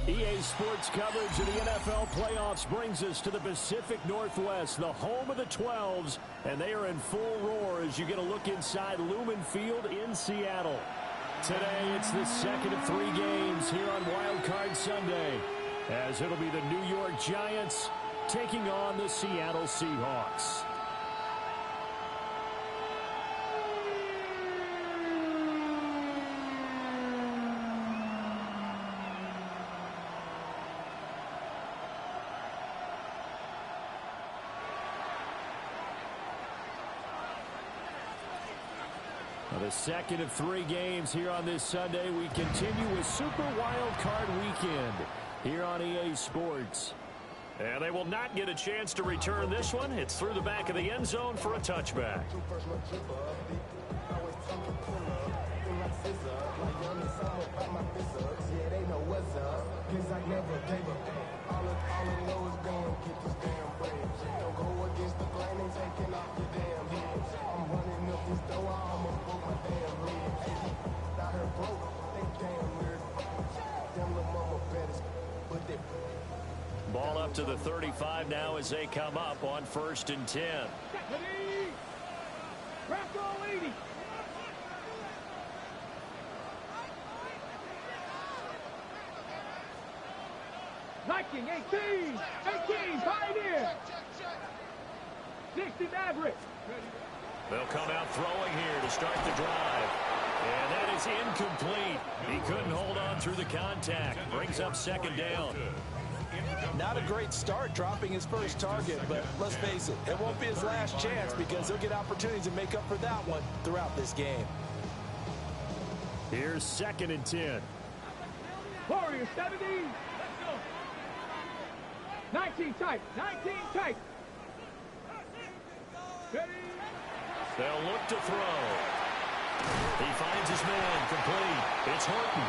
EA Sports coverage of the NFL playoffs brings us to the Pacific Northwest, the home of the 12s, and they are in full roar as you get a look inside Lumen Field in Seattle. Today, it's the second of 3 games here on Wild Card Sunday, as it'll be the New York Giants taking on the Seattle Seahawks. The second of 3 games here on this Sunday. We continue with Super Wild Card Weekend here on EA Sports. And they will not get a chance to return this one. It's through the back of the end zone for a touchback. Ball up to the 35 now as they come up on 1st and 10. Liking 18, Pioneer. 60 Maverick. They'll come out throwing here to start the drive. And that is incomplete. He couldn't hold on through the contact. Brings up 2nd down. Not a great start dropping his first target, but let's face it, it won't be his last chance because he'll get opportunities to make up for that one throughout this game. Here's 2nd and 10. Warriors 70. 19 tight. Ready. They'll look to throw. He finds his man complete. It's Horton.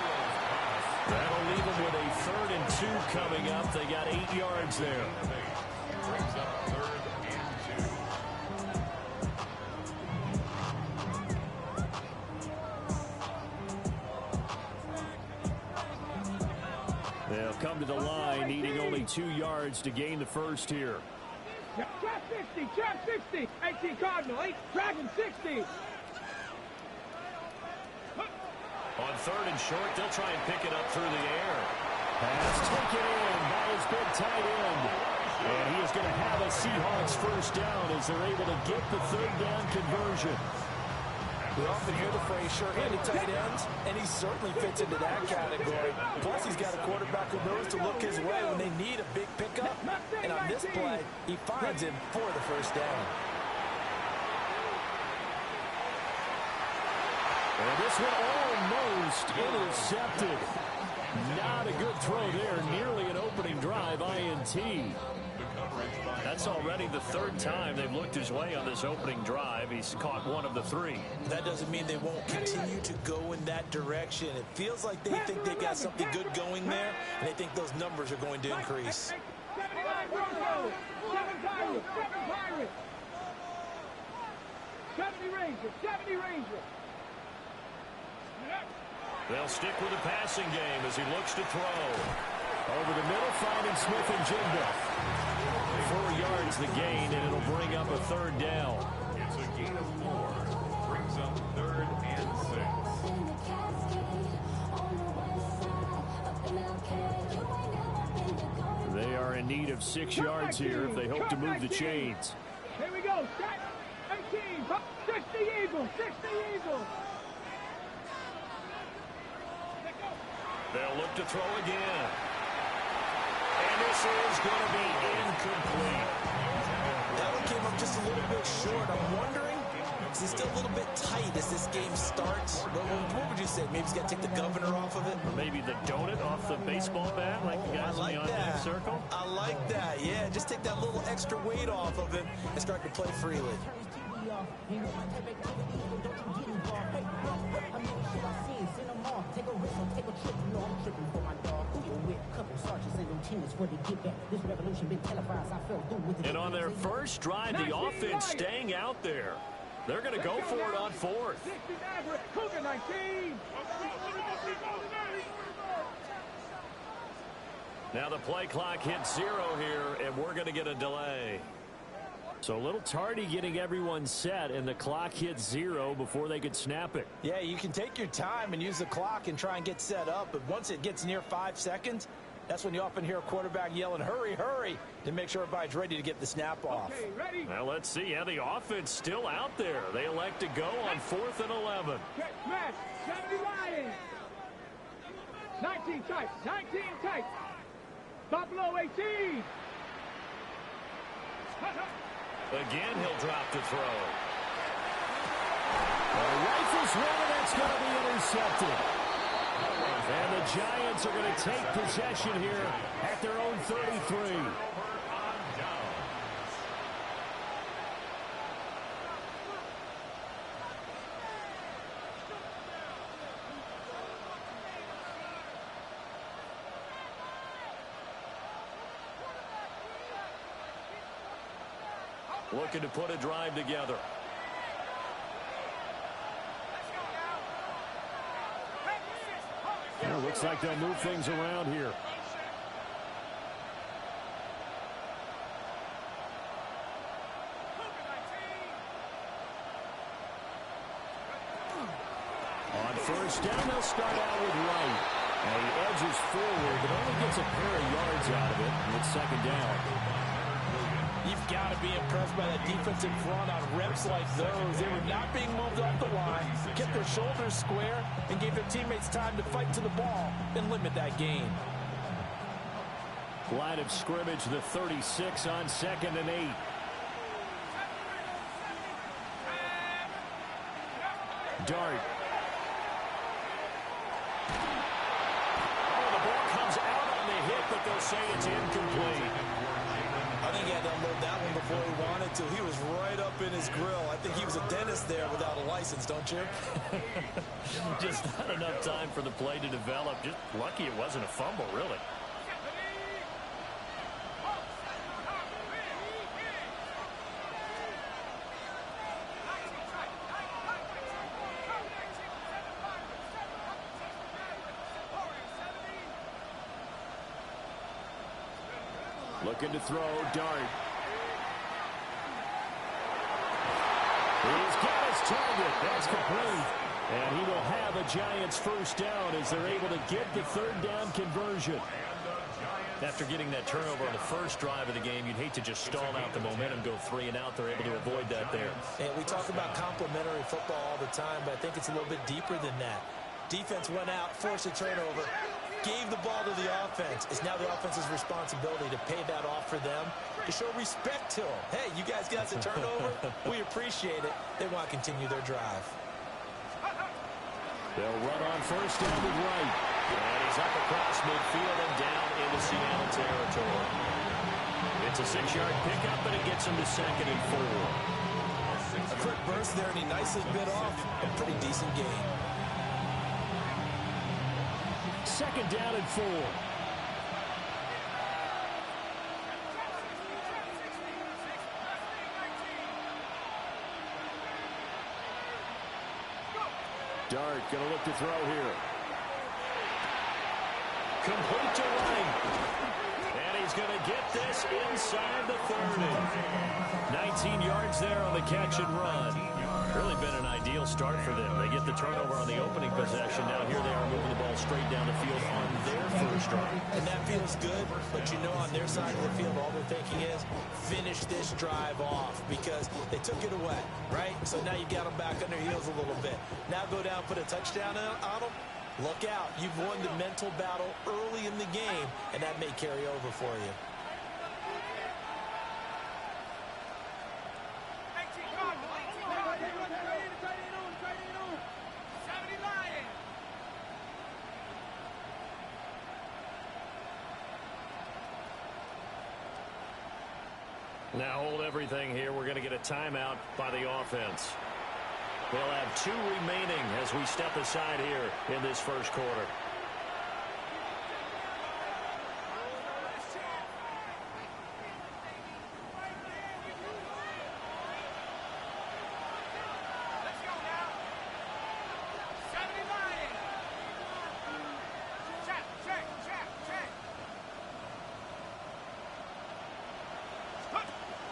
That'll leave him with a 3rd and 2 coming up. They got 8 yards there. Brings up 3rd and 2. They'll come to the line, needing only 2 yards to gain the first here. Trap 60. 18 Cardinal, 8 Dragon 60. On 3rd and short, they'll try and pick it up through the air. Pass taken in by his big tight end. And he is going to have a Seahawks first down as they're able to get the 3rd down conversion. We often hear the phrase sure-handed tight ends, and he certainly fits into that category. Plus, he's got a quarterback who knows to look his way when they need a big pickup. And on this play, he finds him for the first down. And this one almost intercepted. Not a good throw there. Nearly an opening drive INT. That's already the 3rd time they've looked his way on this opening drive. He's caught 1 of the 3. That doesn't mean they won't continue to go in that direction. It feels like they think they got something good going there, and they think those numbers are going to increase. 79 Bronco, 7 Pirate. 70 Ranger. They'll stick with the passing game as he looks to throw. Over the middle, finding Smith and Jigba. 4 yards the gain, and it'll bring up a 3rd down. It's a gain of 4. Brings up 3rd and 6. They are in need of 6 yards here if they hope to move the chains. Here we go. 18. 60 Eagles. They'll look to throw again. And this is going to be incomplete. That one came up just a little bit short. I'm wondering, is he still a little bit tight as this game starts? What would you say? Maybe he's got to take the governor off of it? Or maybe the donut off the baseball bat like the guys in the on-deck circle? I like that. Yeah, just take that little extra weight off of him and start to play freely. And on their first drive, the offense staying out there. They're going to go for it on 4th. Now the play clock hits 0 here, and we're going to get a delay. So a little tardy getting everyone set, and the clock hits 0 before they could snap it. Yeah, you can take your time and use the clock and try and get set up, but once it gets near 5 seconds, that's when you often hear a quarterback yelling, hurry, hurry, to make sure everybody's ready to get the snap off. Okay, ready? Now let's see. Yeah, the offense still out there. They elect to go on 4th and 11. Get smash. 70 Lions. 19 tight. 19 tight. Buffalo 18. Again, he'll drop to throw. Rifles one, that's going to be intercepted. And the Giants are going to take possession here at their own 33. Looking to put a drive together. Well, looks like they'll move things around here. On first down, they'll start out with Wright. And he edges forward, but only gets a pair of yards out of it. And it's 2nd down. You've got to be impressed by that defensive front on reps like those. They were not being moved off the line, kept their shoulders square, and gave their teammates time to fight to the ball and limit that gain. Line of scrimmage, the 36 on 2nd and 8. Dart. Oh, the ball comes out on the hit, but they'll say it's incomplete. I think he had to unload that one before he wanted to. He was right up in his grill. I think he was a dentist there without a license, don't you? Just not enough time for the play to develop. Just lucky it wasn't a fumble, really. Looking to throw, Dart. He's got his target. That's complete. And he will have a Giants first down as they're able to get the 3rd down conversion. After getting that turnover on the first drive of the game, you'd hate to just stall out the momentum, go 3 and out. They're able to avoid that there. And we talk about complementary football all the time, but I think it's a little bit deeper than that. Defense went out, forced a turnover, gave the ball to the offense. It's now the offense's responsibility to pay that off for them, to show respect to them. Hey, you guys got the turnover. We appreciate it. They want to continue their drive. They'll run on first down with Wright. And he's up across midfield and down into Seattle territory. It's a 6-yard pickup, and it gets him to 2nd and 4. A quick burst there, and he nicely bit off a pretty decent game. 2nd down and 4. Dart going to look to throw here. Complete to Wright. And he's going to get this inside the 30. 19 yards there on the catch and run. Really been an ideal start for them. They get the turnover on the opening possession. Now here they are moving the ball straight down the field on their first drive. And that feels good, but you know on their side of the field, all they're thinking is finish this drive off because they took it away, right? So now you've got them back on their heels a little bit. Now go down, put a touchdown on them. Look out. You've won the mental battle early in the game, and that may carry over for you. Now hold everything here. We're going to get a timeout by the offense. They'll have 2 remaining as we step aside here in this first quarter.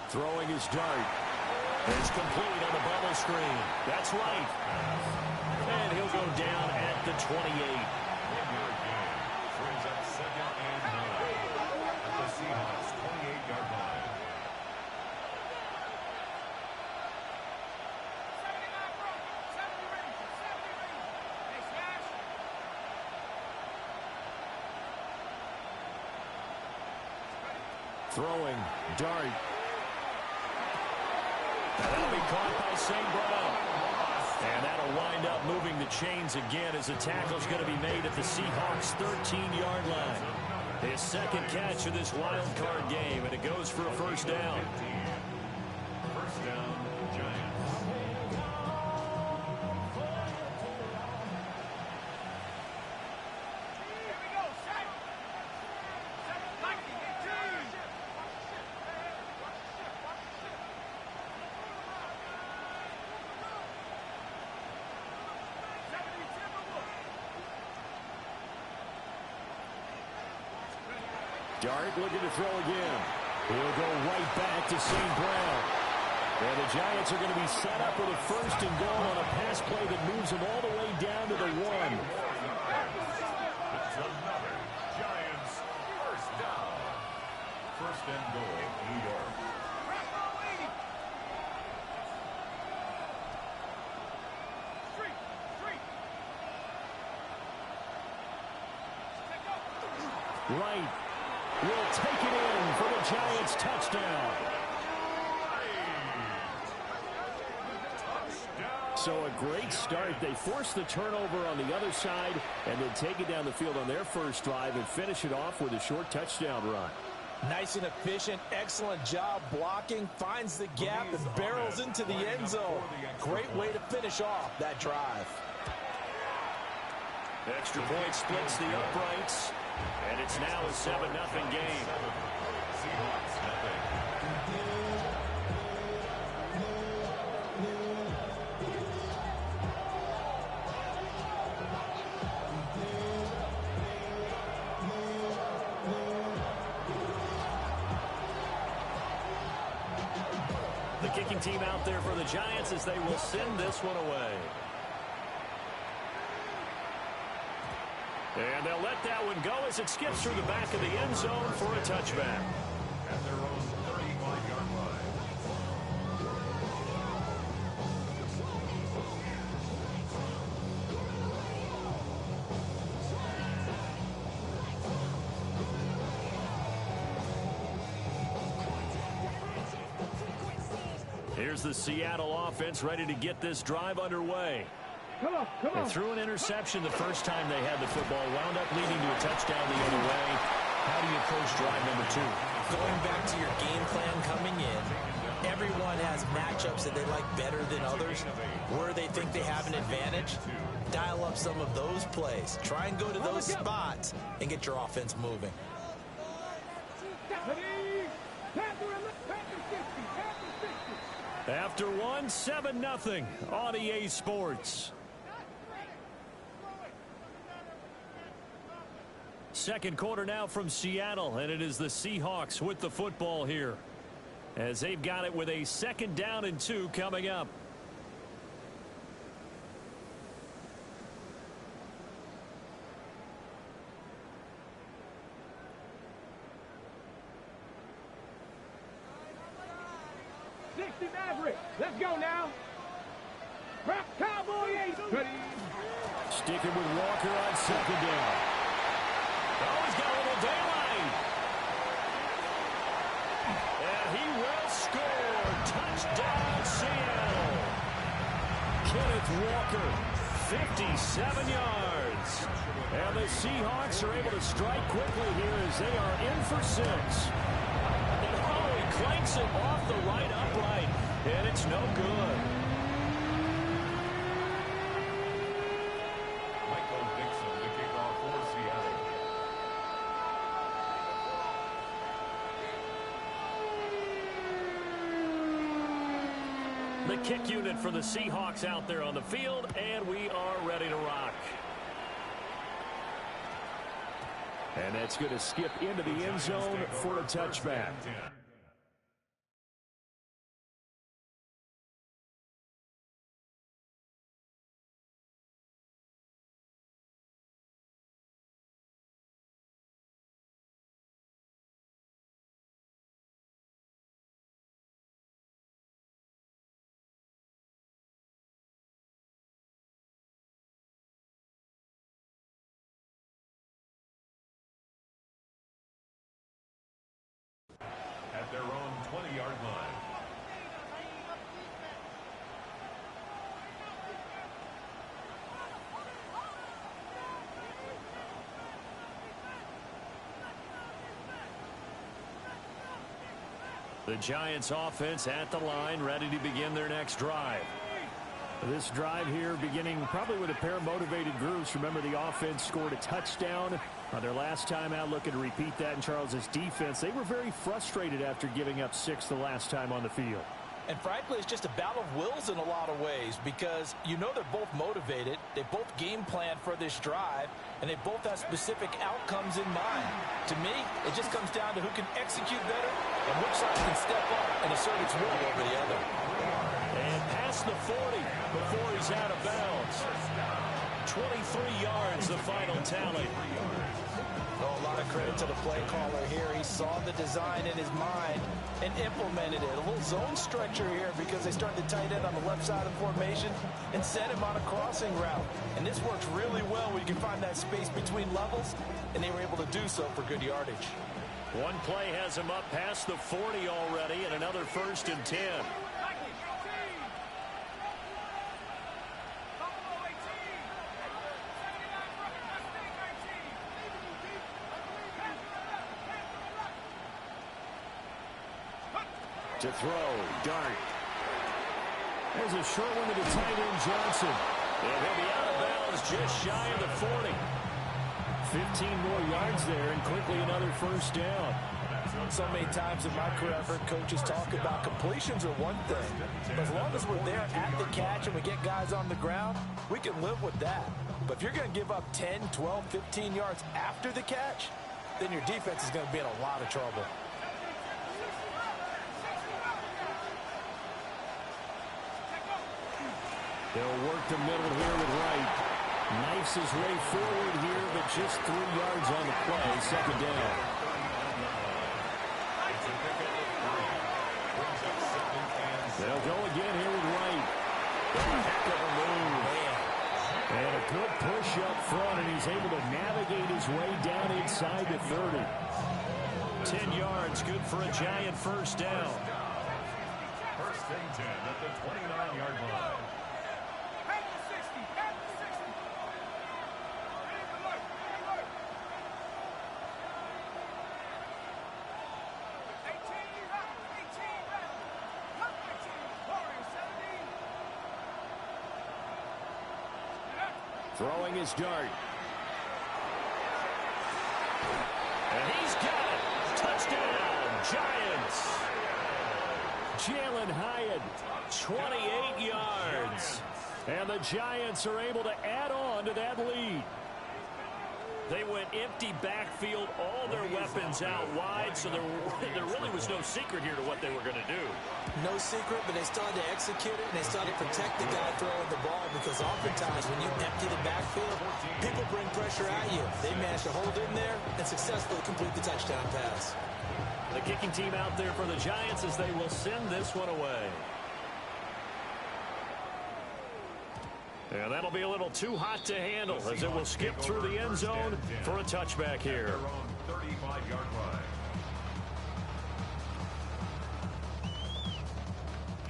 Throwing his dart. It's complete on the bubble screen. That's right. And he'll go down at the 28. 1-yard gain. Brings up 2nd and 9 at the Seahawks 28-yard line. Throwing dart. That'll be caught by St. Brown. And that'll wind up moving the chains again as the tackle's going to be made at the Seahawks 13-yard line. His second catch of this wild card game, and it goes for a first down. First down, Giants. Dart looking to throw again. He'll go right back to St. Brown. And the Giants are going to be set up with a first and goal on a pass play that moves them all the way down to the 1. It's another Giants first down. First and goal, New York. Right. Will take it in for the Giants touchdown. So a great start. They force the turnover on the other side and then take it down the field on their first drive and finish it off with a short touchdown run. Nice and efficient, excellent job blocking, finds the gap and barrels into the end zone. Great way to finish off that drive. Extra point splits the uprights, and it's now a 7-0 game. Seahawks nothing. The kicking team out there for the Giants as they will send this one away. And they'll let that one go as it skips through the back of the end zone for a touchback. At their own 35-yard line. Here's the Seattle offense ready to get this drive underway. Come on, come on. They threw an interception the first time they had the football, wound up leading to a touchdown the other way. How do you approach drive number 2? Going back to your game plan coming in, everyone has matchups that they like better than others, where they think they have an advantage. Dial up some of those plays. Try and go to those spots and get your offense moving. After one, 7-0 on EA Sports. Second quarter now from Seattle, and it is the Seahawks with the football here, as they've got it with a 2nd down and 2 coming up. Maverick, let's go now. Cowboy 8. Ready. Sticking with Walker on 2nd down. Oh, he's got a little daylight. And he will score. Touchdown, Seattle. Kenneth Walker, 57 yards. And the Seahawks are able to strike quickly here as they are in for 6. And oh, he clanks it off the right upright, and it's no good. The kick unit for the Seahawks out there on the field, and we are ready to rock. And that's going to skip into the end zone for a touchback. line. The Giants offense at the line, ready to begin their next drive. This drive here beginning probably with a pair of motivated groups. Remember, the offense scored a touchdown on their last time out, looking to repeat that in Charles's defense. They were very frustrated after giving up 6 the last time on the field. And frankly, it's just a battle of wills in a lot of ways, because you know they're both motivated, they both game plan for this drive, and they both have specific outcomes in mind. To me, it just comes down to who can execute better and which side can step up and assert its will over the other. And past the 40 before he's out of bounds. 23 yards, the final tally. Oh, a lot of credit to the play caller here. He saw the design in his mind and implemented it. A little zone stretcher here because they started the tight end on the left side of the formation and sent him on a crossing route. And this works really well when you can find that space between levels, and they were able to do so for good yardage. One play has him up past the 40 already, and another 1st and 10. To throw, Dart. There's a short one to the tight end, Johnson. And he'll be out of bounds just shy of the 40. 15 more yards there, and quickly another 1st down. So many times in my career, I've heard coaches talk about completions are one thing, but as long as we're there at the catch and we get guys on the ground, we can live with that. But if you're going to give up 10, 12, 15 yards after the catch, then your defense is going to be in a lot of trouble. They'll work the middle here with Wright. Knifes his way forward here, but just 3 yards on the play. 2nd down. They'll go again here with Wright. Heck of a move. And a good push up front, and he's able to navigate his way down inside the 30. 10 yards, good for a Giant 1st down. 1st and 10 at the 29-yard line. Throwing his Dart. And he's got it. Touchdown, Giants. Jalen Hyatt, 28 yards. and the Giants are able to add on to that lead. They went empty backfield, all their weapons out wide, so there really was no secret here to what they were going to do. No secret, but they started to execute it, and they started to protect the guy throwing the ball, because oftentimes when you empty the backfield, people bring pressure at you. They managed to hold in there and successfully complete the touchdown pass. The kicking team out there for the Giants as they will send this one away. And that'll be a little too hot to handle as it will skip through the end zone for a touchback here. 35-yard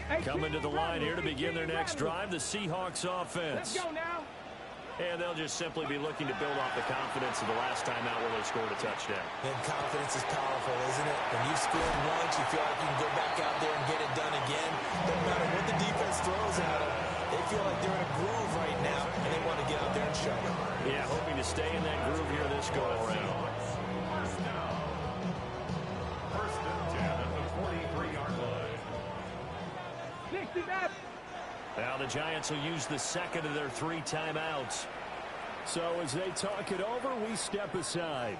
line. Coming to the line here to begin their next drive, the Seahawks offense. Let's go now. And they'll just simply be looking to build off the confidence of the last time out where they scored a touchdown. And confidence is powerful, isn't it? When you've scored once, you feel like you can go back out there and get it done again. No matter what the defense throws at them, they feel like they're in a groove right now, and they want to get out there and show it. Yeah, hoping to stay in that groove here this go-around. First and 10 at the 43-yard line. 60 back. Now the Giants will use the second of their 3 timeouts. So as they talk it over, we step aside.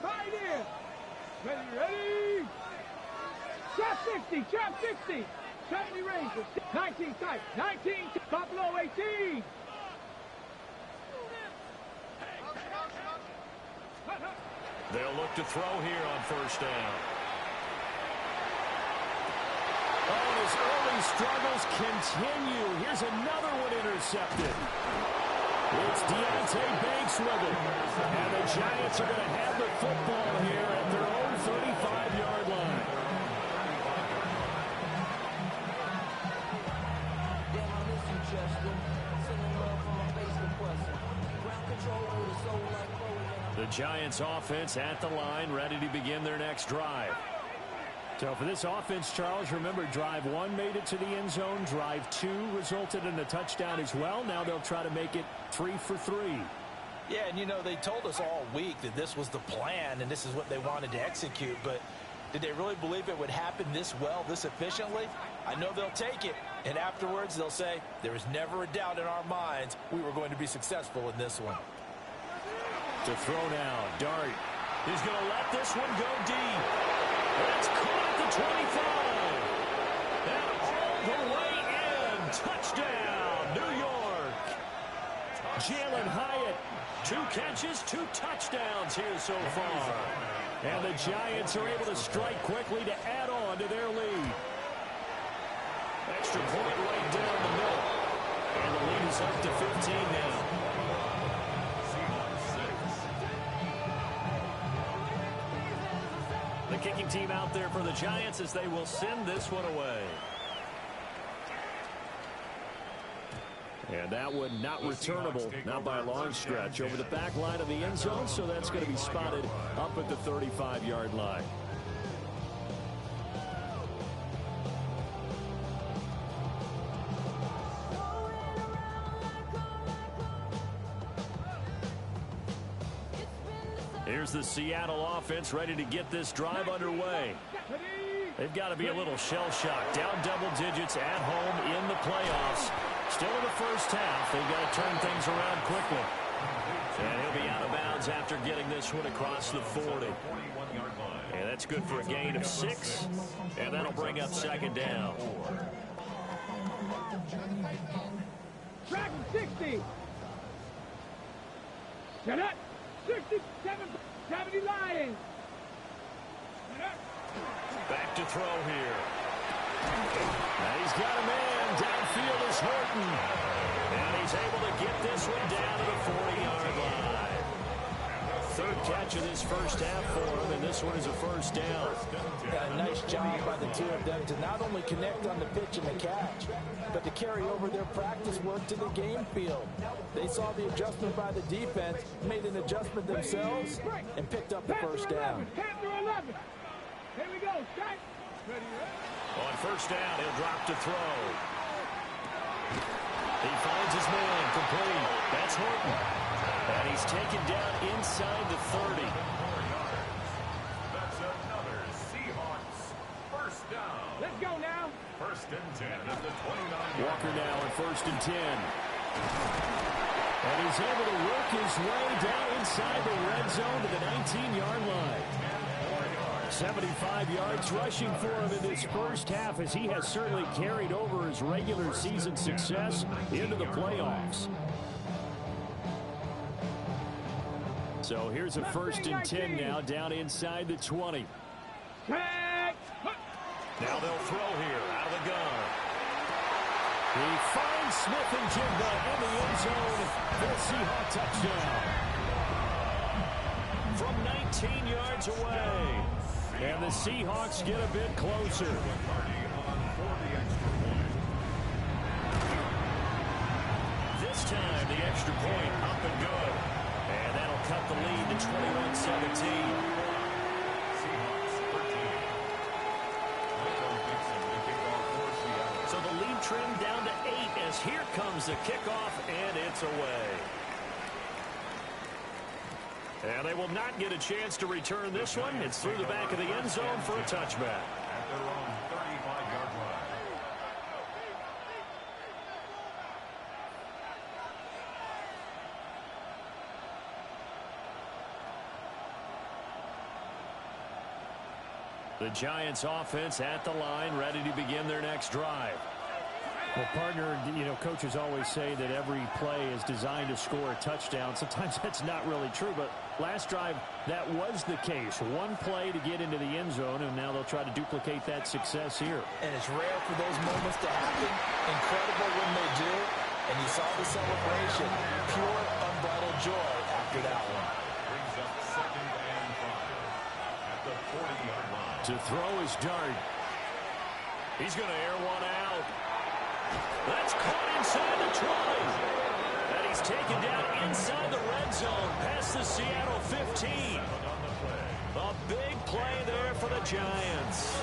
Fight in. Ready. Trap 60, trap 60. 70 Rangers. 19 tight. 19. Buffalo 18. They'll look to throw here on first down. Oh, and his early struggles continue. Here's another one intercepted. It's Deontay Banks with it. And the Giants are going to have the football here at their own 35-yard line. The Giants offense at the line, ready to begin their next drive. So for this offense, Charles, remember, drive 1 made it to the end zone. Drive 2 resulted in a touchdown as well. Now they'll try to make it 3 for 3. Yeah, and you know, they told us all week that this was the plan and this is what they wanted to execute. But did they really believe it would happen this well, this efficiently? I know they'll take it. And afterwards, they'll say, there was never a doubt in our minds we were going to be successful in this one. To throw now, Dart. He's going to let this one go deep. That's caught at the 25. And all the way in. Touchdown, New York. Jalen Hyatt, 2 catches, 2 touchdowns here so far. And the Giants are able to strike quickly to add on to their lead. Extra point right down the middle. And the lead is up to 15 now. The kicking team out there for the Giants as they will send this one away. And that one not returnable, not by a long stretch, over the back line of the end zone, so that's going to be spotted up at the 35-yard line. Here's the Seattle offense ready to get this drive underway. They've got to be a little shell-shocked. Down double digits at home in the playoffs. Still in the first half. They've got to turn things around quickly. And he'll be out of bounds after getting this one across the 40. And that's good for a gain of 6. And that'll bring up second down. Track 60. Shut up. 67, 70 Lions. Back to throw here. And he's got a man. Downfield is Horton. And he's able to get this one down to the 40-yard line. Third catch of this first half for him, and this one is a first down. Yeah, a nice job by the 2 of them to not only connect on the pitch and the catch, but to carry over their practice work to the game field. They saw the adjustment by the defense, made an adjustment themselves, and picked up the first down. 10 through 11. Here we go. Strike. On first down, he'll drop to throw. He finds his man complete. That's Horton. And he's taken down inside the 30. That's another Seahawks first down. Let's go now. First and 10 at the 29. Walker now on first and 10. And he's able to work his way down inside the red zone to the 19-yard line. 75 yards rushing for him in this first half, as he has certainly carried over his regular season success into the playoffs. So here's a first and 10 now, down inside the 20. Now they'll throw here out of the gun. He finds Smith and Jigba in the end zone for a Seahawk touchdown. From 19 yards away. And the Seahawks get a bit closer. This time the extra point up and good. And that'll cut the lead to 21-17. So the lead trimmed down to 8 as here comes the kickoff, and it's away. And they will not get a chance to return this one. It's through the back of the end zone for a touchback. At their own 35-yard line. The Giants offense at the line, ready to begin their next drive. Well, partner, you know, coaches always say that every play is designed to score a touchdown. Sometimes that's not really true, but last drive, that was the case. One play to get into the end zone, and now they'll try to duplicate that success here. And it's rare for those moments to happen. Incredible when they do. And you saw the celebration. Pure, unbridled joy after that one. Brings up 2nd and 5 at the 40-yard line. To throw is Dart. He's going to air one out. That's caught inside the 20. And he's taken down inside the red zone past the Seattle 15. A big play there for the Giants.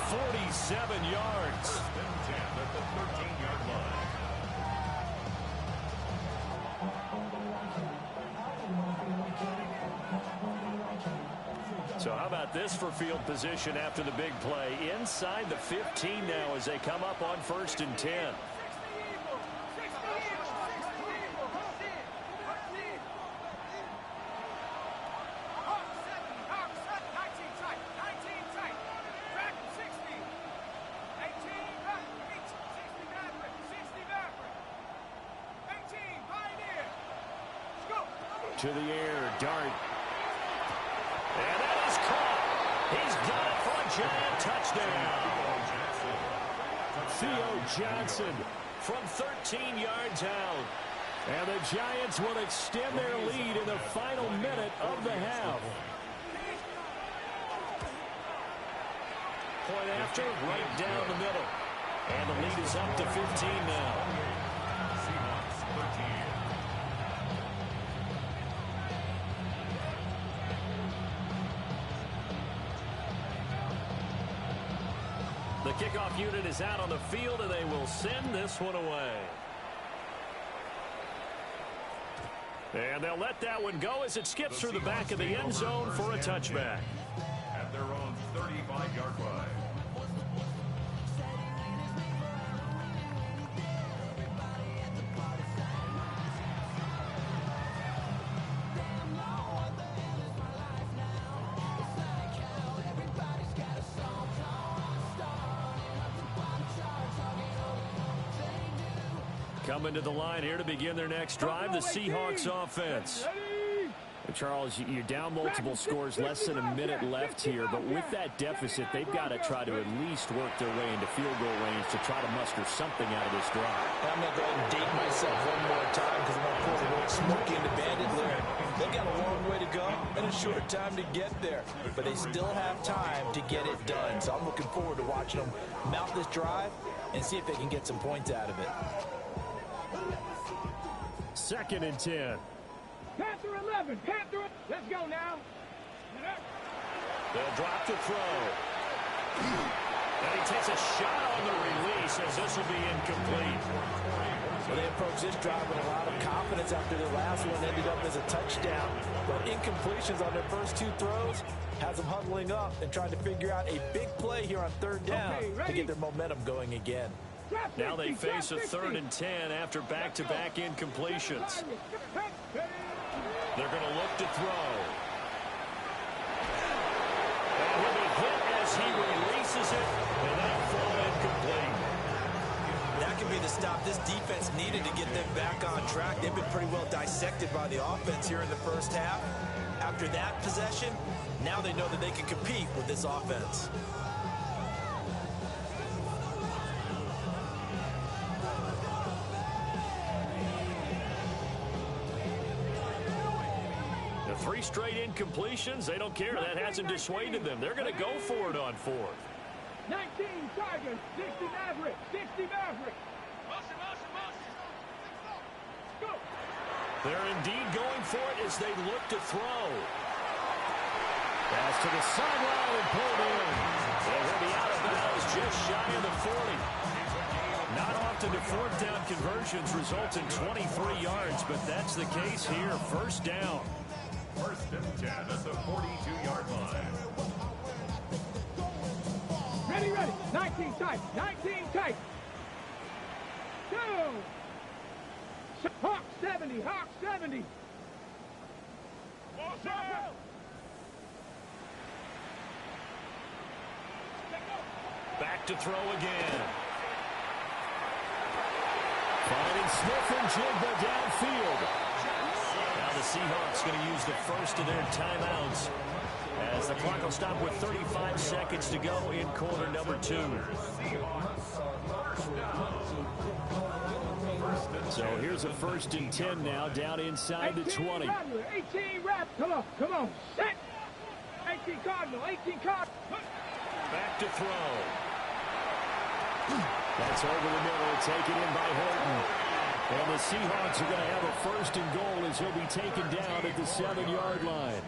47 yards. 10 at the 13-yard line. So how about this for field position after the big play? Inside the 15 now as they come up on 1st and 10. To the air, Dart. And that is caught. He's got it for a Giant touchdown. Theo Johnson from 13 yards out. And the Giants will extend their lead in the final minute of the half. Point after, right down the middle. And the lead is up to 15 now. Seahawks 13. The kickoff unit is out on the field, and they will send this one away. And they'll let that one go as it skips through the back of the end zone for a touchback. At their own 35-yard line. Coming to the line here to begin their next drive, the Seahawks offense. And Charles, you're down multiple scores, less than a minute left here, but with that deficit, they've got to try to at least work their way into field goal range to try to muster something out of this drive. I'm going to go ahead and date myself one more time because I'm going to pull the word Smokey and the Bandit lyric. They've got a long way to go and a short time to get there, but they still have time to get it done. So I'm looking forward to watching them mount this drive and see if they can get some points out of it. 2nd and 10. Panther 11. Panther. Let's go now. They'll drop to throw. And he takes a shot on the release as this will be incomplete. Well, they approach this drive with a lot of confidence after the last one ended up as a touchdown. But incompletions on their first 2 throws has them huddling up and trying to figure out a big play here on 3rd down to get their momentum going again. Now they face a 3rd and 10 after back-to-back incompletions. They're going to look to throw. And he'll be hit as he releases it, and that'll fall incomplete. That could be the stop this defense needed to get them back on track. They've been pretty well dissected by the offense here in the first half. After that possession, now they know that they can compete with this offense. The 3 straight incompletions, they don't care. That hasn't dissuaded them. They're going to go for it on 4th. 19 Tigers, 60 Mavericks, 60 Mavericks. Go. They're indeed going for it as they look to throw. Pass to the sideline and pulled in. And he'll be out of bounds just shy of the 40. Not often do 4th down conversions result in 23 yards, but that's the case here. 1st down. 1st and 10 at the 42-yard line. Ready, ready. 19 tight. 19 tight. 2. Hawk 70. Hawk 70. Back to throw again. Finding Smith and Jigba downfield. Now the Seahawks going to use the first of their timeouts as the clock will stop with 35 seconds to go in quarter number 2. So here's a 1st and 10 now, down inside the 20. 18 reps. Come on. Set. 18 Cardinal. 18 Cardinal. Back to throw. That's over the middle, taken in by Horton. And the Seahawks are going to have a 1st and goal as he'll be taken down at the 7-yard line.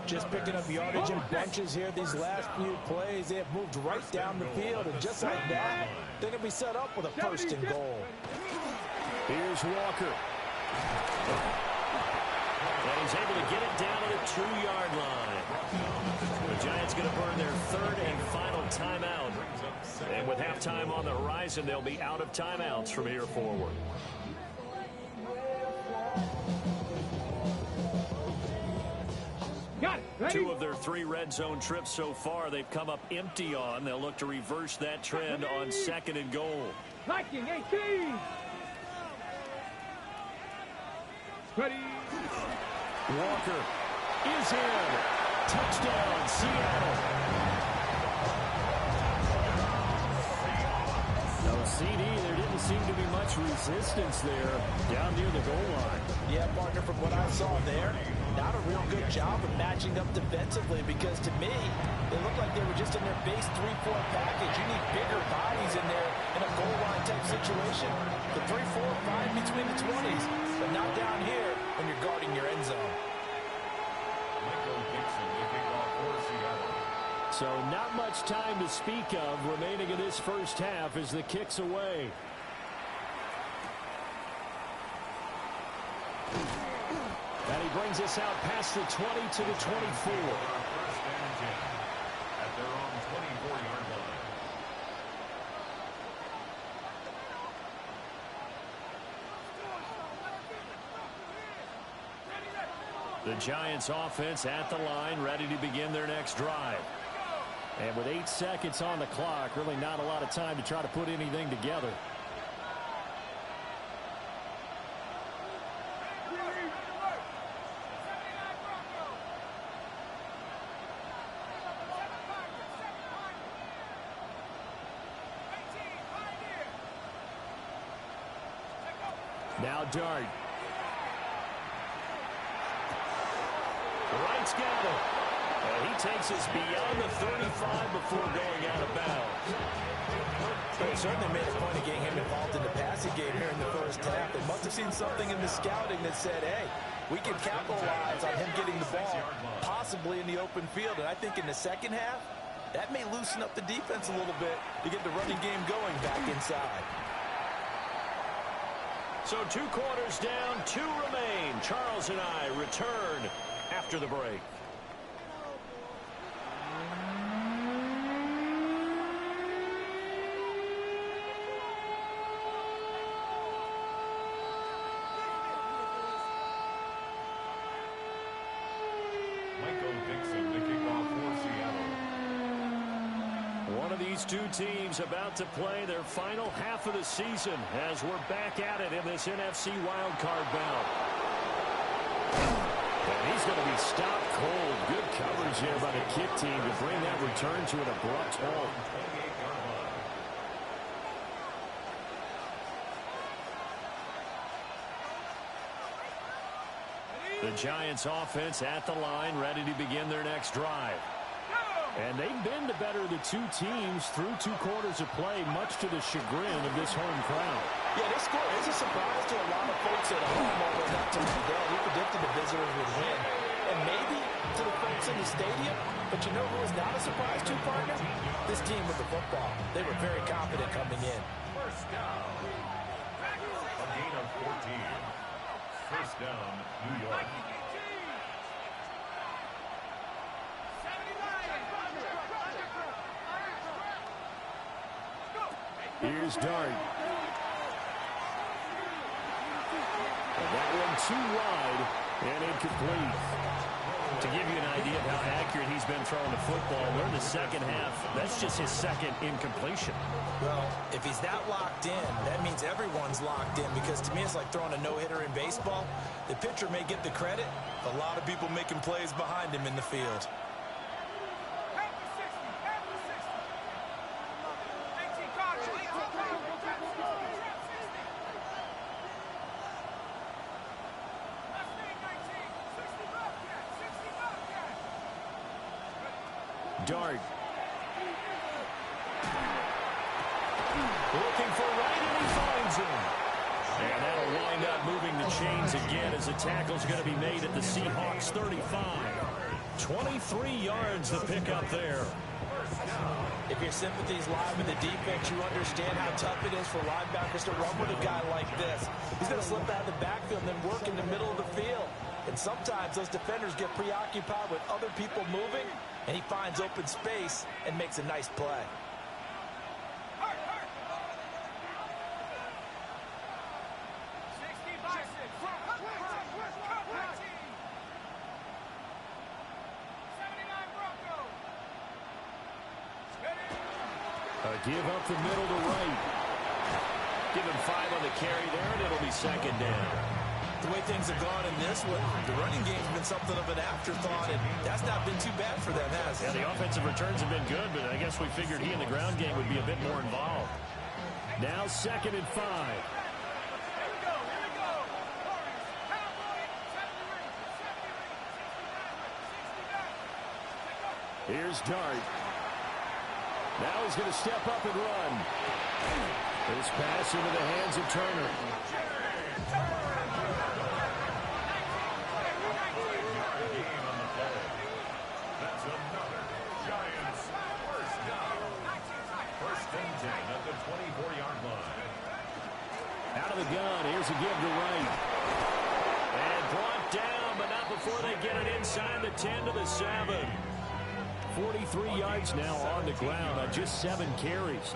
Just picking up yardage in bunches here these last few plays. They have moved right down the field, and just like that, they're going to be set up with a 1st and goal. Here's Walker. And he's able to get it down to the 2-yard line. The Giants going to burn their 3rd and final timeout. And with halftime on the horizon, they'll be out of timeouts from here forward. Got it. Ready? 2 of their 3 red zone trips so far they've come up empty on. They'll look to reverse that trend on 2nd and goal. Viking 18. Ready. Walker is in. Touchdown, Seattle. No CD. There didn't seem to be much resistance there down near the goal line. Yeah, partner, from what I saw there, not a real good job of matching up defensively, because to me, they looked like they were just in their base 3-4 package. You need bigger bodies in there in a goal line type situation. The 3-4, 5 between the 20s, but not down here when you're guarding your end zone. So not much time to speak of remaining in this first half as the kick's away. And he brings us out past the 20 to the 24. First and 10 at their own 24-yard line. The Giants offense at the line, ready to begin their next drive. And with 8 seconds on the clock, really not a lot of time to try to put anything together. Now Dart. Wright's got it. And he takes us beyond the 35 before going out of bounds. They certainly made a point of getting him involved in the passing game here in the first half. They must have seen something in the scouting that said, hey, we can capitalize on him getting the ball possibly in the open field. And I think in the second half, that may loosen up the defense a little bit to get the running game going back inside. So 2 quarters down, 2 remain. Charles and I return after the break. These 2 teams about to play their final half of the season as we're back at it in this NFC wildcard bout. And he's going to be stopped cold. Good coverage here by the kick team to bring that return to an abrupt halt. The Giants offense at the line, ready to begin their next drive. And they've been the better of the 2 teams through 2 quarters of play, much to the chagrin of this home crowd. Yeah, this score is a surprise to a lot of folks at home, although not to Mandel. We predicted the visitors would win, and maybe to the folks in the stadium. But you know who was not a surprise to, partner? This team with the football. They were very confident coming in. First down. A gain of 14. First down, New York. Here's Dart. And that one too wide and incomplete. To give you an idea of how accurate he's been throwing the football, we're in the second half. That's just his 2nd incompletion. Well, if he's that locked in, that means everyone's locked in, because to me it's like throwing a no-hitter in baseball. The pitcher may get the credit, a lot of people making plays behind him in the field. Dart. Looking for right, and he finds him. And that'll wind up moving the chains again as the tackle's going to be made at the Seahawks 35. 23 yards to pick up there. If your sympathies lie with the defense, you understand how tough it is for linebackers to run with a guy like this. He's going to slip out of the backfield and then work in the middle of the field. And sometimes those defenders get preoccupied with other people moving, and he finds open space and makes a nice play. Give up the middle to right. Give him 5 on the carry there, and it'll be second down. The way things have gone in this one, the running game's been something of an afterthought, and that's not been too bad for them, has it? Yeah, the offensive returns have been good, but I guess we figured he in the ground game would be a bit more involved. Now 2nd and 5. Here's Dart. Now he's going to step up and run. This pass into the hands of Turner. That's another Giants first down. 1st and 10 at the 24-yard line. Out of the gun. Here's a give to right. And brought down, but not before they get it inside the 10 to the 7. 43 yards now on the ground on just 7 carries.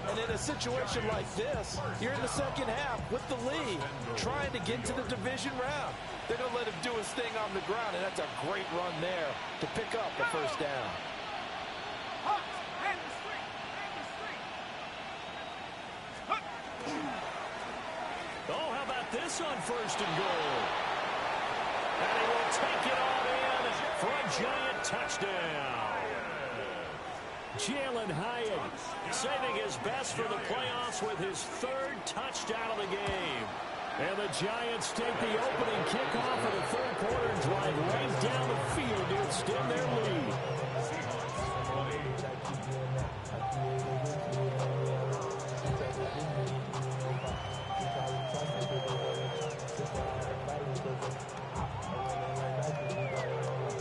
And in a situation like this, you're in the second half with the lead, trying to get to the division round. They're going to let him do his thing on the ground, and that's a great run there to pick up a first down. Oh, how about this on 1st and goal? And he will take it all in for a Giant touchdown. Jalen Hyatt Saving his best for the playoffs with his 3rd touchdown of the game. And the Giants take the opening kickoff of the 3rd quarter and drive right down the field to extend their lead.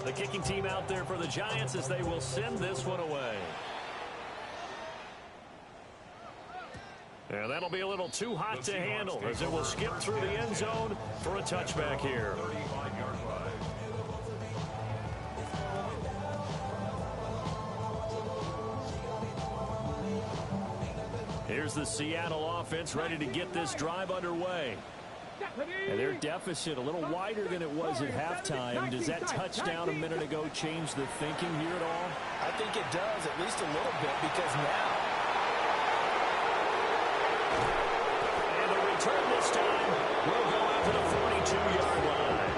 The kicking team out there for the Giants as they will send this one away. And that'll be a little too hot to handle as it will skip through the end zone for a touchback here. 35-yard line. Here's the Seattle offense ready to get this drive underway. And their deficit a little wider than it was at halftime. Does that touchdown a minute ago change the thinking here at all? I think it does, at least a little bit, because now return this time will go out to the 42-yard line.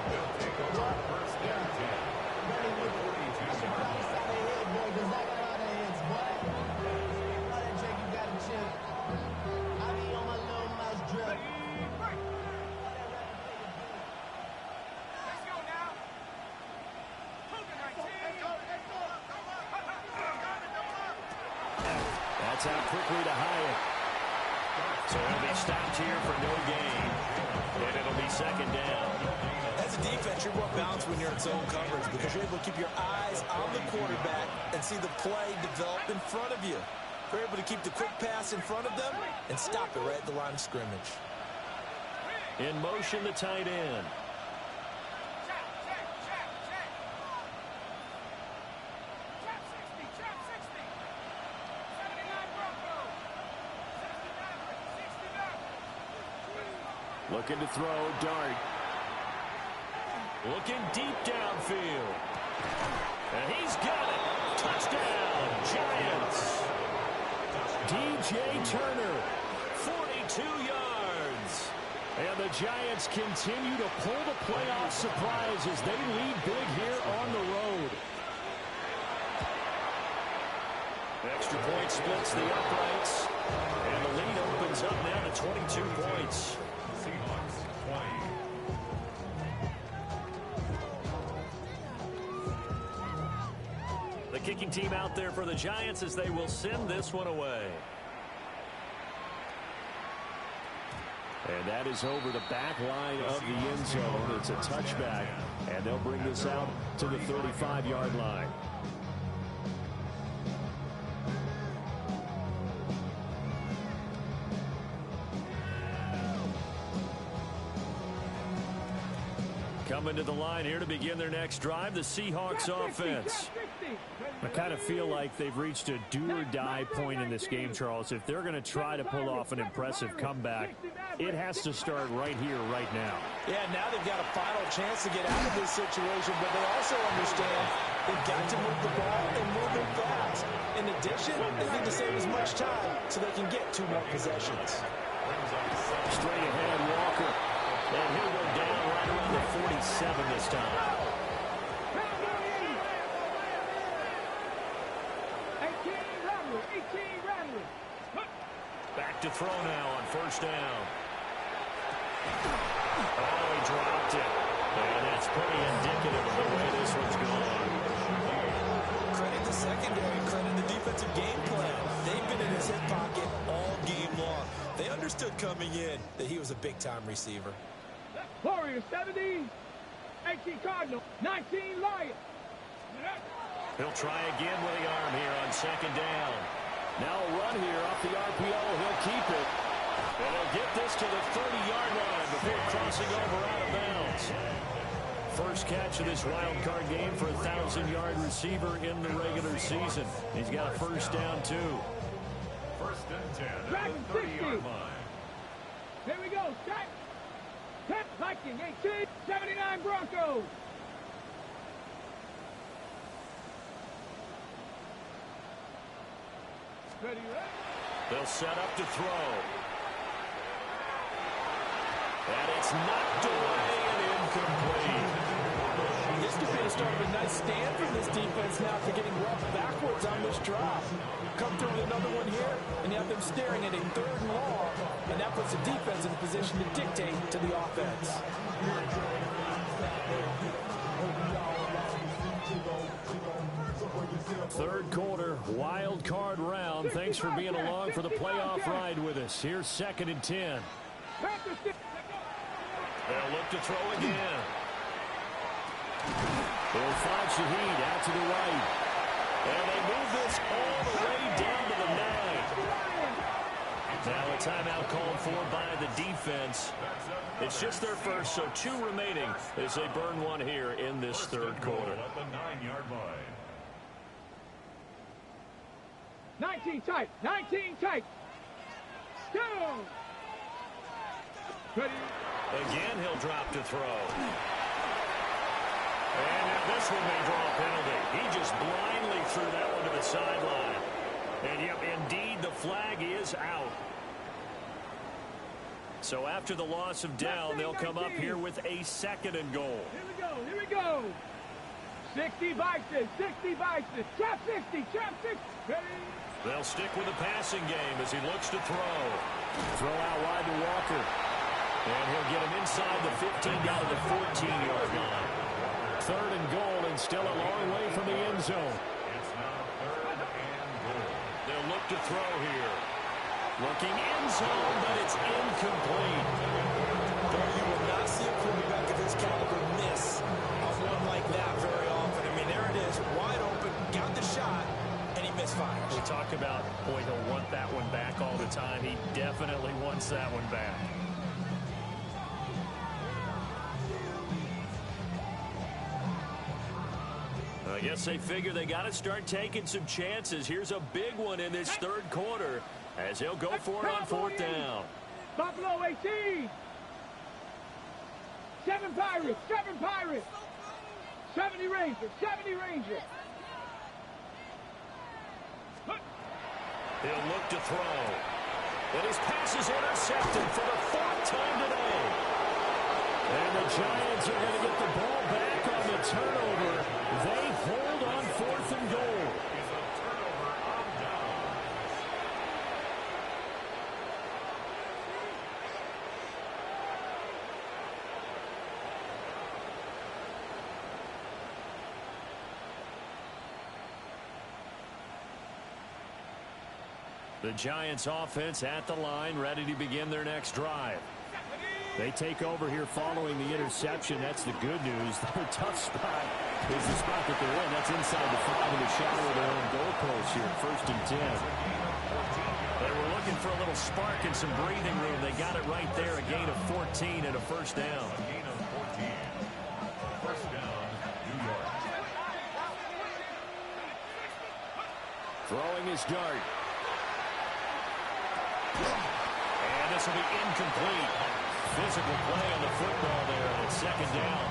They'll take over 1st and 10. The 42-yard line. That's out quickly to Hyatt. So he'll be stopped here for no gain. And it'll be 2nd down. as a defense, you're more balanced when you're in zone coverage because you're able to keep your eyes on the quarterback and see the play develop in front of you. You're able to keep the quick pass in front of them and stop it right at the line of scrimmage. In motion, the tight end. Looking to throw, Dart. Looking deep downfield. And he's got it. Touchdown, Giants. DJ Turner. 42 yards. And the Giants continue to pull the playoff surprise as they lead big here on the road. Extra point splits the uprights. And the lead opens up now to 22 points. Seahawks 20. kicking team out there for the Giants as they will send this one away. And that is over the back line of the end zone. It's a touchback, and they'll bring this out to the 35-yard line. Coming to the line here to begin their next drive, the Seahawks offense. I kind of feel like they've reached a do-or-die point in this game, Charles. If they're going to try to pull off an impressive comeback, it has to start right here, right now. Yeah, now they've got a final chance to get out of this situation, but they also understand they've got to move the ball and move it fast. In addition, they need to save as much time so they can get 2 more possessions. Straight ahead, Walker. And he'll go down right around the 47 this time. 18 Rattler. Back to throw now on first down. Oh, he dropped it. And that's pretty indicative of the way this one's gone. Credit the secondary, credit the defensive game plan. They've been in his hip pocket all game long. They understood coming in that he was a big-time receiver. Warriors 70, 18 Cardinal, 19 Lions. He'll try again with the arm here on second down. Now a run here off the RPO. He'll keep it. And he'll get this to the 30-yard line before crossing over out of bounds. First catch of this wild card game for a 1,000-yard receiver in the regular season. He's got a first down, too. First and 10 at Dragon the 30-yard 60. line. Here we go. Set. 10 Viking, 18, 79 Broncos. Ready, ready? They'll set up to throw. And it's knocked away and incomplete. This could be the start of a nice stand from this defense now for getting roughed backwards on this drop. Come through with another one here, and you have them staring at a 3rd and long, and that puts the defense in a position to dictate to the offense. Third quarter, wild card round. Thanks for being along for the playoff ride with us. Here's 2nd and 10. They'll look to throw again. They'll find Shaheed out to the right. And they move this all the way down to the 9. Now a timeout called for by the defense. It's just their first, so 2 remaining as they burn one here in this third quarter. At the 9-yard line. 19 tight, 19 tight. Go! Ready? Again, he'll drop to throw. And now this one may draw a penalty. He just blindly threw that one to the sideline. And yep, indeed, the flag is out. So after the loss of down, they'll come up here with a 2nd and goal. Here we go, here we go. 60 Bison, 60 Bison. Trap 60, trap 60. Ready? They'll stick with the passing game as he looks to throw. Throw out wide to Walker. And he'll get him inside the 15 down to the 14-yard line. 3rd and goal, and still a long way from the end zone. It's now 3rd and goal. They'll look to throw here. Looking end zone, but it's incomplete. Boy, you will not see a quarterback of his caliber miss on one like that very often. I mean, there it is, wide open, got the shot, and he misfires. We talk about, boy, he'll want that one back all the time. He definitely wants that one back. I guess they figure they got to start taking some chances. Here's a big one in this third quarter as he'll go for it on 4th down. Buffalo 18. 7 Pirates, 7 Pirates. 70 Rangers, 70 Rangers. He'll look to throw. And his pass is intercepted for the 4th time today. And the Giants are going to get the ball back on the turnover. They hold on 4th and goal. Is a turnover on down. The Giants offense at the line, ready to begin their next drive. They take over here following the interception. That's the good news. The tough spot is the spot that they're in. That's inside the 5 in the shadow of their own goalpost here, 1st and 10. They were looking for a little spark and some breathing room. They got it right there, a gain of 14 and a first down. A gain of 14. First down, New York. Throwing his dart. And this will be incomplete. Physical play on the football there, and it's 2nd down.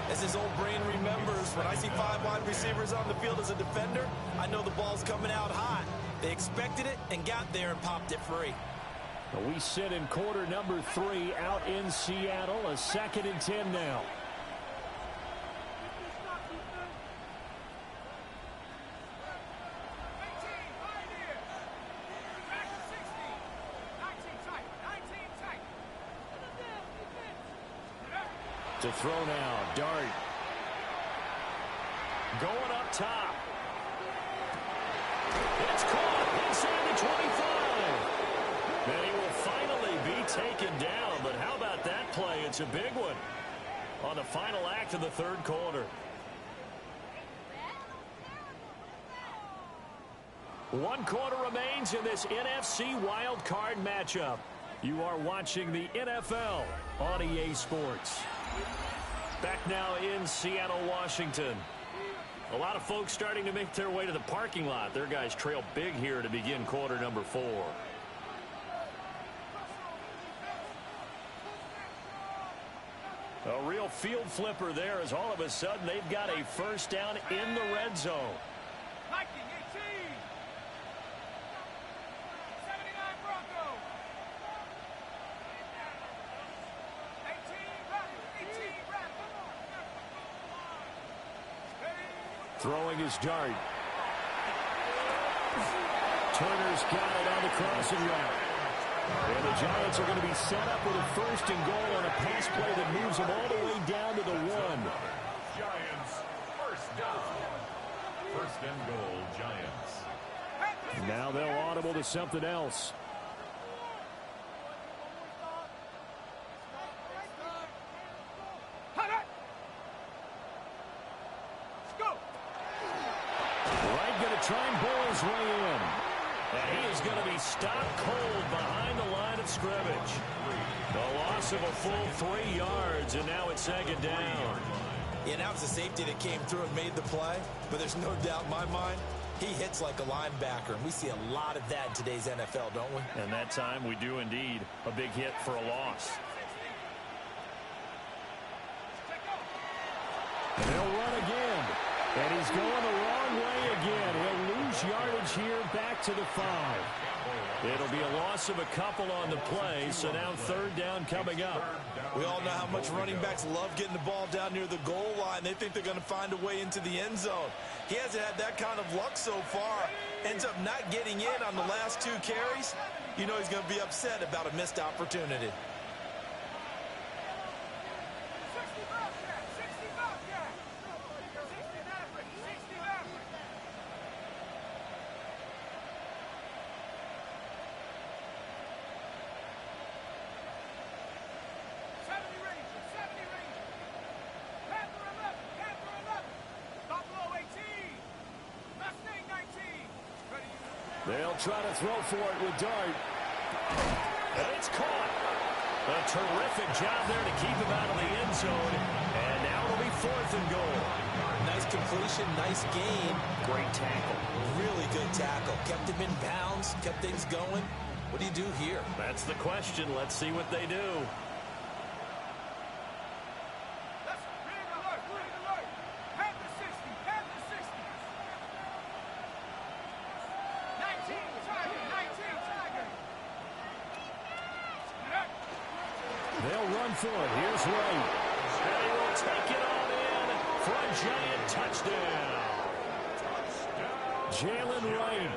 As his old brain remembers, when I see 5 wide receivers on the field as a defender, I know the ball's coming out hot. They expected it and got there and popped it free. We sit in quarter number 3 out in Seattle, a 2nd and 10 now. To throw now, Dart. Going up top. It's caught inside the 25. And he will finally be taken down. But how about that play? It's a big one on the final act of the 3rd quarter. One quarter remains in this NFC wild card matchup. You are watching the NFL on EA Sports. Back now in Seattle, Washington. A lot of folks starting to make their way to the parking lot. Their guys trail big here to begin quarter number 4. A real field flipper there as all of a sudden they've got a first down in the red zone. Throwing his dart. Turner's got it on the crossing route. And the Giants are going to be set up with a 1st and goal on a pass play that moves them all the way down to the 1. Giants, first down. 1st and goal, Giants. Now they'll audible to something else. Try and bowl his way in. And he is going to be stopped cold behind the line of scrimmage. The loss of a full 3 yards, and now it's 2nd down. Yeah, now it's the safety that came through and made the play, but there's no doubt in my mind, he hits like a linebacker, and we see a lot of that in today's NFL, don't we? And that time we do indeed. A big hit for a loss. And they'll run again. And he's going the wrong way again. He'll lose yardage here back to the 5. It'll be a loss of a couple on the play, so now 3rd down coming up. We all know how much running backs love getting the ball down near the goal line. They think they're going to find a way into the end zone. He hasn't had that kind of luck so far. Ends up not getting in on the last 2 carries. You know he's going to be upset about a missed opportunity. They'll try to throw for it with Dart. And it's caught. A terrific job there to keep him out of the end zone. And now it'll be 4th and goal. Nice completion, nice gain. Great tackle. Really good tackle. Kept him in bounds, kept things going. What do you do here? That's the question. Let's see what they do. They'll run for it. Here's Wright. And he will take it all in for a Giant touchdown. Jalen Wright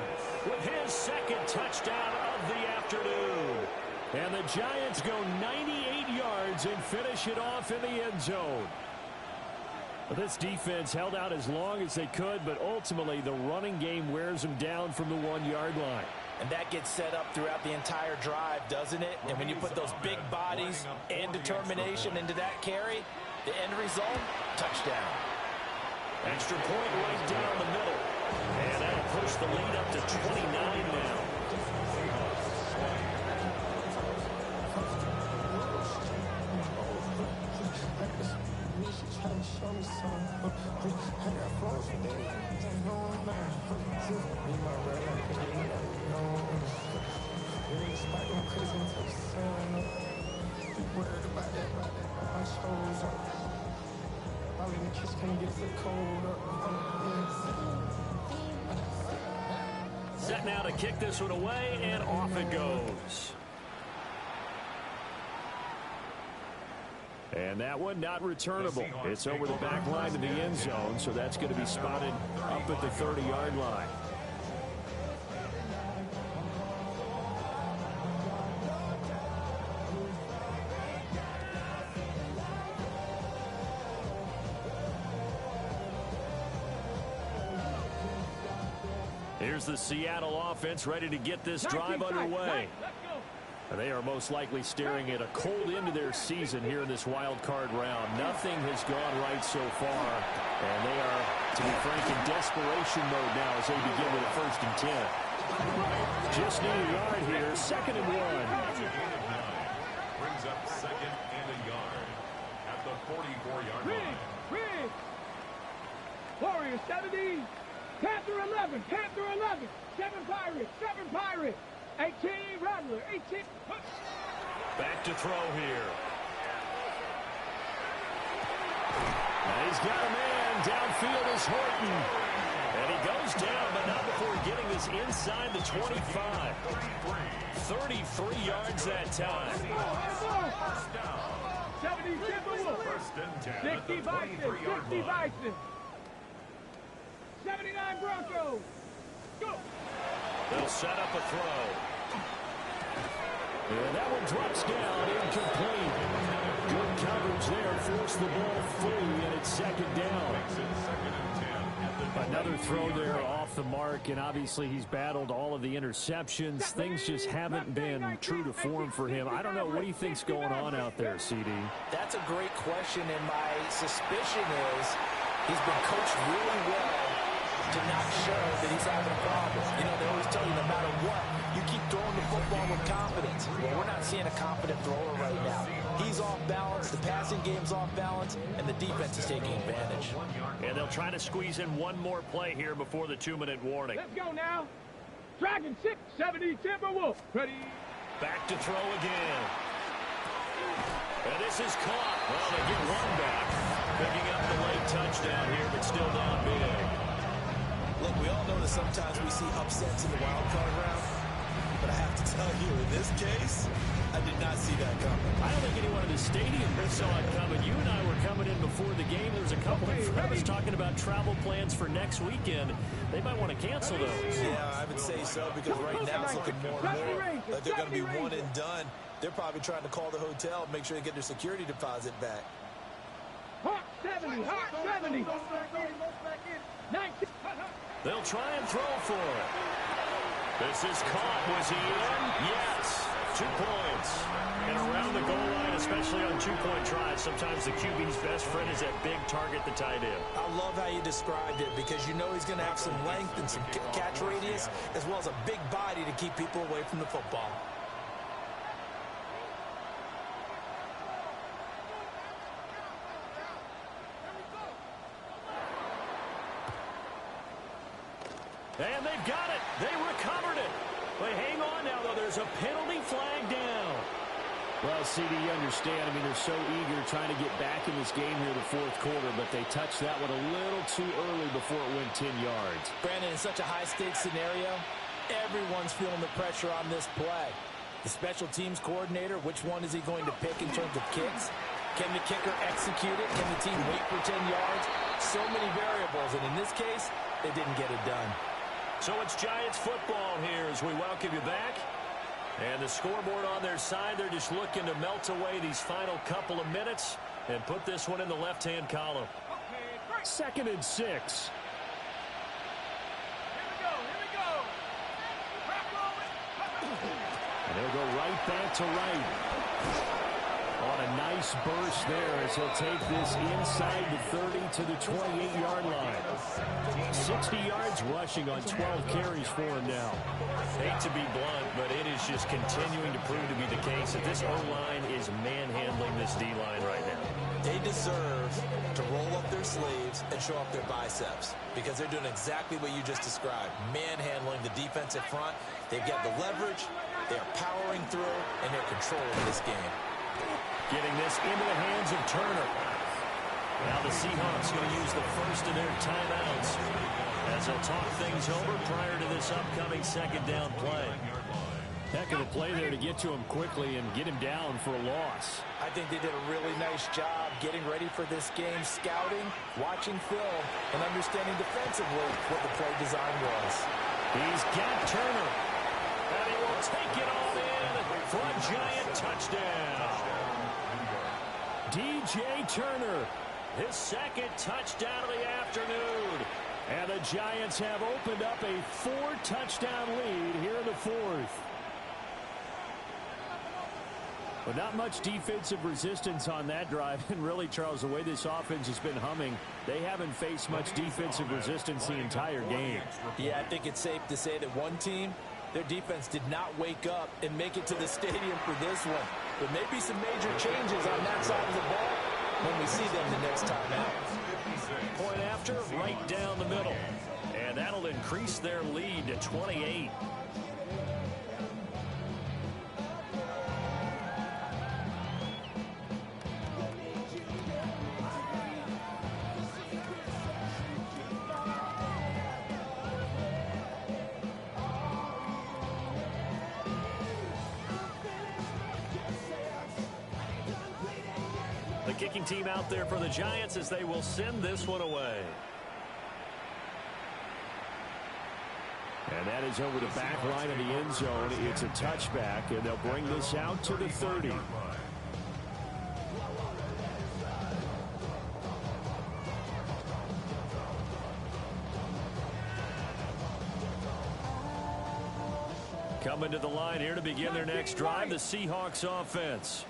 with his 2nd touchdown of the afternoon. And the Giants go 98 yards and finish it off in the end zone. This defense held out as long as they could, but ultimately the running game wears them down from the 1-yard line. And that gets set up throughout the entire drive, doesn't it? And when you put those big bodies and determination into that carry, the end result, touchdown. Extra point right down the middle. And that'll push the lead up to 29 now. Set now to kick this one away, and off it goes. And that one not returnable. It's over the back line to the end zone, so that's going to be spotted up at the 30-yard line. Here's the Seattle offense ready to get this drive underway. They are most likely staring at a cold end to their season here in this wild card round. Nothing has gone right so far, and they are, to be frank, in desperation mode now as they begin with a 1st and 10. Just need a yard here, 2nd and 1. Brings up 2nd and a yard at the 44-yard line. Warriors 70. Panther 11. Panther 11. 7 Pirates. 7 Pirates. 18 Rattler. 18. Back to throw here. Now he's got a man. Downfield is Horton. And he goes down, but not before getting this inside the 25. 33 yards that time. 70 Timberwolves. 60 Bison. 60 Bison. 79 Broncos. Go. They'll set up a throw. And that one drops down, incomplete. Good coverage there, forced the ball free, and it's 2nd down. Another throw there off the mark, and obviously he's battled all of the interceptions. Things just haven't been true to form for him. I don't know, what do you think's going on out there, CD? That's a great question, and my suspicion is he's been coached really well to not show that he's having a problem. You know, they always tell you no matter what, you keep throwing the football with confidence. Well, we're not seeing a confident thrower right now. He's off balance, the passing game's off balance, and the defense is taking advantage. And they'll try to squeeze in one more play here before the 2-minute warning. Let's go now. Dragon 6, 70 Timberwolves. Ready. Back to throw again. And this is caught. Well, they get one back. Picking up the late touchdown here, but still down big. Look, we all know that sometimes we see upsets in the wild card round, but I have to tell you, in this case, I did not see that coming. I don't think anyone in the stadium saw it coming. You and I were coming in before the game. There was a couple of friends talking about travel plans for next weekend. They might want to cancel those. Yeah, I would say so, because right now it's looking more and more like they're going to be one and done. They're probably trying to call the hotel and make sure they get their security deposit back. Hawk 70, Hawk 70. 19. They'll try and throw for it. This is caught. Was he in? Yes. 2 points. And around the goal line, especially on 2-point tries, sometimes the QB's best friend is that big target, the tight end. I love how you described it, because you know he's going to have some length and some catch radius, as well as a big body to keep people away from the football. And they've got it. They recovered it. But hang on now, though. There's a penalty flag down. Well, CD, you understand. I mean, they're so eager trying to get back in this game here in the 4th quarter, but they touched that one a little too early before it went 10 yards. Brandon, in such a high-stakes scenario, everyone's feeling the pressure on this play. The special teams coordinator, which one is he going to pick in terms of kicks? Can the kicker execute it? Can the team wait for 10 yards? So many variables, and in this case, they didn't get it done. So it's Giants football here as we welcome you back. And the scoreboard on their side, they're just looking to melt away these final couple of minutes and put this one in the left-hand column. 2nd and 6. And he'll go right back to right. On a nice burst there as he'll take this inside the 30 to the 28-yard line. 60 yards rushing on 12 carries for him now. Hate to be blunt, but it is just continuing to prove to be the case that this O-line is manhandling this D-line right now. They deserve to roll up their sleeves and show up their biceps because they're doing exactly what you just described, manhandling the defensive front. They've got the leverage, they're powering through, and they're controlling this game. Getting this into the hands of Turner. Now the Seahawks going to use the first of their timeouts as they'll talk things over prior to this upcoming 2nd down play. Heck of a play there to get to him quickly and get him down for a loss. I think they did a really nice job getting ready for this game, scouting, watching film, and understanding defensively what the play design was. He's got Turner, and he will take it all in for a giant touchdown. DJ Turner, His 2nd touchdown of the afternoon. and the Giants have opened up a 4-touchdown lead here in the 4th. But not much defensive resistance on that drive. And really, Charles, the way this offense has been humming, they haven't faced much defensive resistance the entire game. Yeah, I think it's safe to say that one team, their defense did not wake up and make it to the stadium for this one. There may be some major changes on that side of the ball when we see them the next time out. Point after, right down the middle. And that'll increase their lead to 28. The kicking team out there for the Giants as they will send this one away. And that is over the back line of the end zone. It's a touchback, and they'll bring this out to the 30. Coming to the line here to begin their next drive, the Seahawks offense.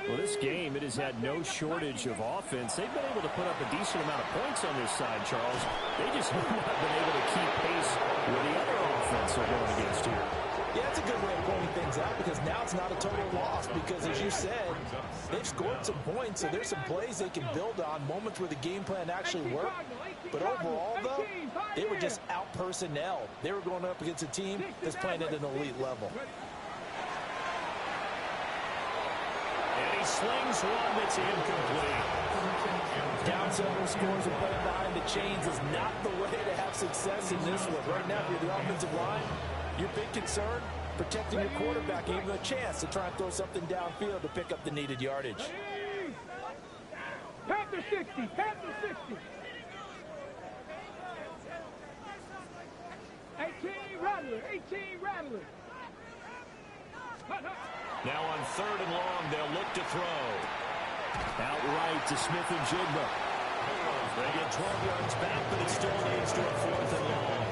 Well, this game, it has had no shortage of offense. They've been able to put up a decent amount of points on this side, Charles. They just have not been able to keep pace with the other offense they're going against here. Yeah, that's a good way of pointing things out because now it's not a total loss because, as you said, they've scored some points, so there's some plays they can build on, moments where the game plan actually worked. But overall, though, they were just out personnel. They were going up against a team that's playing at an elite level. And he slings one that's incomplete. Down several scores and playing behind the chains is not the way to have success in this one. Right now, if you're the offensive line, your big concern, protecting your quarterback, even a chance to try and throw something downfield to pick up the needed yardage. Panther 60, Panther 60. 18 Rattler, 18 Rattler. Now on 3rd and long, they'll look to throw. Outright to Smith and Jigba. They get 12 yards back, but it still leads to a 4th and long.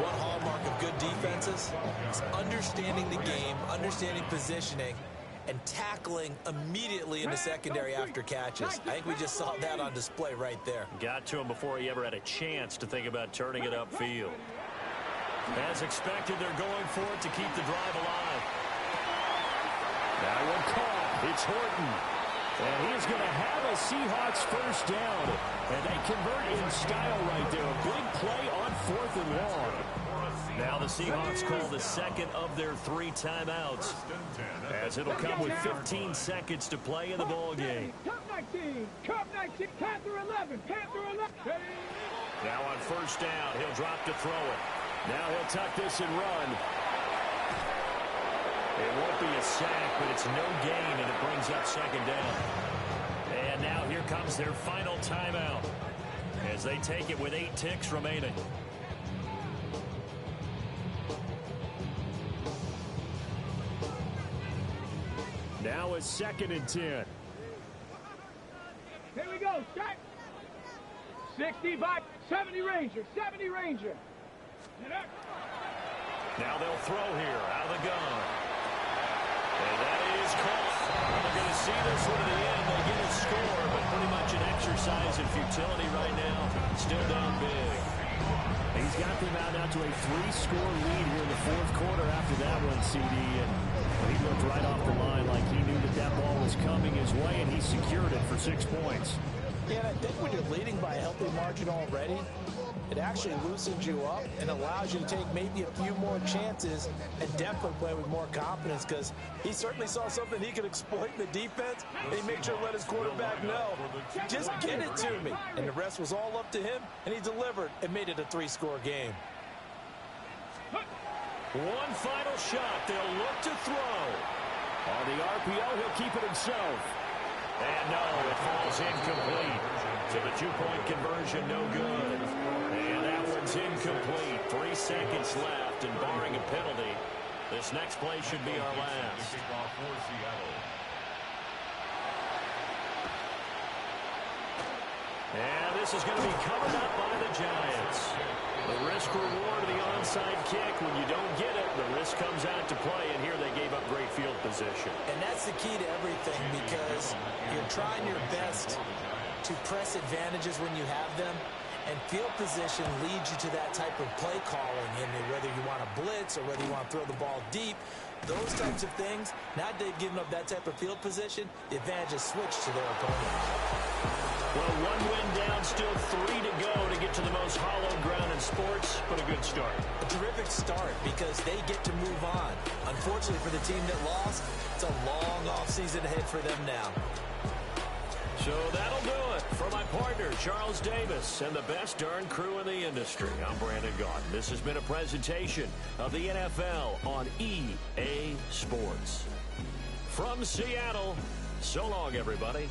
One hallmark of good defenses is understanding the game, understanding positioning, and tackling immediately in the secondary after catches. I think we just saw that on display right there. Got to him before he ever had a chance to think about turning it upfield. As expected, they're going for it to keep the drive alive. That one caught. It's Horton. And he is going to have a Seahawks first down. And they convert in style right there. A big play on 4th and long. Now the Seahawks call the 2nd of their 3 timeouts, as it'll come with 15 seconds to play in the ball game. Cup 19, Cup 19, Panther 11, Panther 11. Now on 1st down, he'll drop to throw it. Now he'll tuck this and run. It won't be a sack, but it's no gain, and it brings up 2nd down. And now here comes their final timeout as they take it with 8 ticks remaining. Now a 2nd and 10. Here we go, strike. 65, 70 Ranger, 70 Ranger. Now they'll throw here out of the gun. And that is caught. They're going to see this one to the end. They get a score, but pretty much an exercise in futility right now. Still down big. He's got them out now to a 3-score lead here in the fourth quarter after that one, CD. And he looked right off the line like he knew that that ball was coming his way, and he secured it for 6 points. Yeah, and I think when you're leading by a healthy margin already, it actually loosens you up and allows you to take maybe a few more chances and definitely play with more confidence, because he certainly saw something he could exploit in the defense, and he made sure to let his quarterback know, just get it to me. And the rest was all up to him, and he delivered and made it a 3-score game. One final shot. They'll look to throw. On the RPO, he'll keep it himself. And no, it falls incomplete. So the 2-point conversion, no good. And that one's incomplete. 3 seconds left, and barring a penalty, this next play should be our last. And this is going to be covered up by the Giants. The risk-reward of the onside kick. When you don't get it, the risk comes out to play, and here they gave up great field position. And that's the key to everything, because you're trying your best to press advantages when you have them, and field position leads you to that type of play calling, and whether you want to blitz or whether you want to throw the ball deep, those types of things. Now they've given up that type of field position, the advantage is switched to their opponent. Well, 1 win down, still 3 to go to get to the most hallowed ground in sports, but a good start. A terrific start, because they get to move on. Unfortunately for the team that lost, it's a long offseason ahead for them now. So that'll do it for my partner, Charles Davis, and the best darn crew in the industry. I'm Brandon Gaudin. This has been a presentation of the NFL on EA Sports. From Seattle, so long, everybody.